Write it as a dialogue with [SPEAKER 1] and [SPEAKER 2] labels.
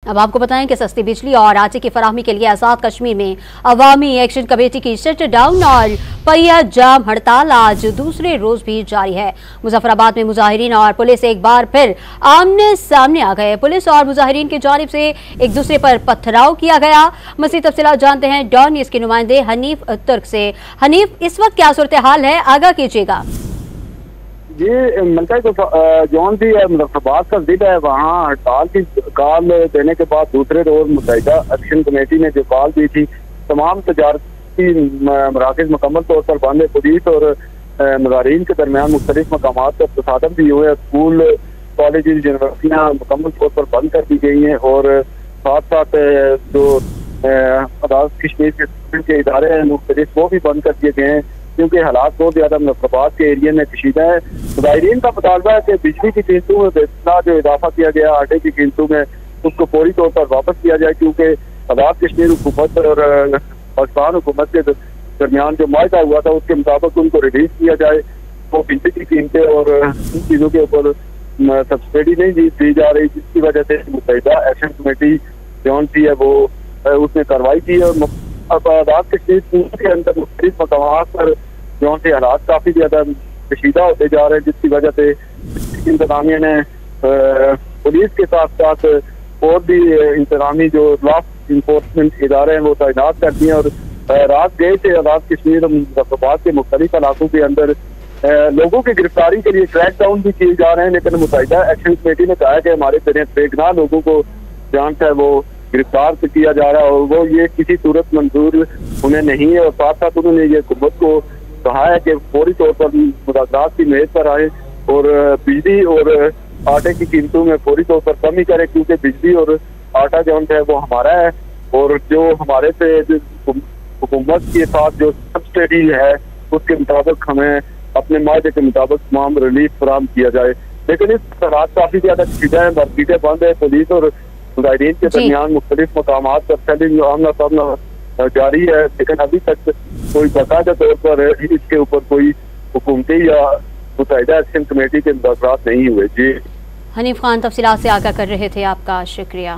[SPEAKER 1] अब आपको बताएं कि सस्ती बिजली और आटे की फराहमी के लिए आजाद कश्मीर में अवामी एक्शन कमेटी की शट डाउन और पहिया जाम हड़ताल आज दूसरे रोज भी जारी है। मुजफ्फराबाद में मुजाहिरीन और पुलिस एक बार फिर आमने सामने आ गए। पुलिस और मुजाहिरीन की जानिब से एक दूसरे पर पथराव किया गया। मज़ीद तफसीलात जानते हैं डॉन न्यूज़ के नुमाइंदे हनीफ तुर्क से। हनीफ, इस वक्त क्या सूरत हाल है, आगाह कीजिएगा।
[SPEAKER 2] जी मलका जौन भी मुजफ्फराबाद का जिला है, वहाँ हड़ताल की कॉल देने के बाद दूसरे रोज मुत्तहिदा एक्शन कमेटी ने जो कॉल दी थी, तमाम तजारती मराकज़ मुकम्मल तौर पर बंद है। पुलिस और मुजाहिरीन के दरमियान मुख्तलिफ मकामात पर तसादम भी हुए। स्कूल, कॉलेज, यूनिवर्सिटियाँ मुकम्मल तौर पर बंद कर दी गई हैं और साथ साथ जो आजाद कश्मीर के इदारे हैं मुख्तलिफ, वो भी बंद कर दिए गए हैं क्योंकि हालात बहुत ज्यादा मुजफ्फराबाद के एरिया में कशीदा है। मुजाहिरीन का मुतालबा है कि बिजली की कीमतों में बेतला जो इजाफा किया गया, आटे की कीमतों में, उसको फौरी तौर पर वापस किया जाए क्योंकि आजाद कश्मीर हुकूमत और पाकिस्तान हुकूमत के दरमियान जो माहिदा हुआ था उसके मुताबिक उनको रिलीज किया जाए। वो बिजली की कीमतें और इन चीज़ों के ऊपर सब्सिडी नहीं दी जा रही, जिसकी वजह से मुत्तहिदा एक्शन कमेटी जौन सी है वो उसने कार्रवाई की है। अब आजाद कश्मीर के अंदर मुख्तलिफ मकामात पर जौन से हालात काफी ज्यादा कशीदा होते जा रहे हैं, जिसकी वजह से इंतजामिया ने पुलिस के साथ साथ और भी इंतजामी जो लॉ इन्फोर्समेंट इदारे हैं वो तैनात कर दिए और रात गए से आजाद कश्मीर और मुजफ्फराबाद के मुख्तलिफ इलाकों के अंदर लोगों की गिरफ्तारी के लिए क्रैक डाउन भी किए जा रहे हैं। लेकिन मुत्तहिदा एक्शन कमेटी ने कहा कि हमारे बेगुनाह लोगों को जान है वो गिरफ्तार किया जा रहा है और वो ये किसी सूरत मंजूर उन्हें नहीं है। और साथ साथ उन्होंने ये हुकूमत को कहा है कि फौरी तौर पर मुज़ाकरात की मेज पर आए और बिजली और आटे की कीमतों में फौरी तौर पर कमी करे क्योंकि बिजली और आटा जो है वो हमारा है और जो हमारे पे हुकूमत के साथ जो सब्सिडी है उसके मुताबिक हमें अपने मायदे के मुताबिक तमाम रिलीफ फराहम किया जाए। लेकिन इस हालात काफी ज्यादा कशीदा है, मार्केटें बंद है। पुलिस और मुजाहिरीन के दरमियान मुख्तलिफ मकामात पर सेलिंग आमना सामना जारी है, लेकिन अभी तक कोई बाकायदा तौर पर इसके ऊपर कोई हुकूमती या मुत्तहिदा एक्शन कमेटी के मुज़ाकरात नहीं हुए। जी
[SPEAKER 1] हनीफ खान तफसीलात से आगाह कर रहे थे, आपका शुक्रिया।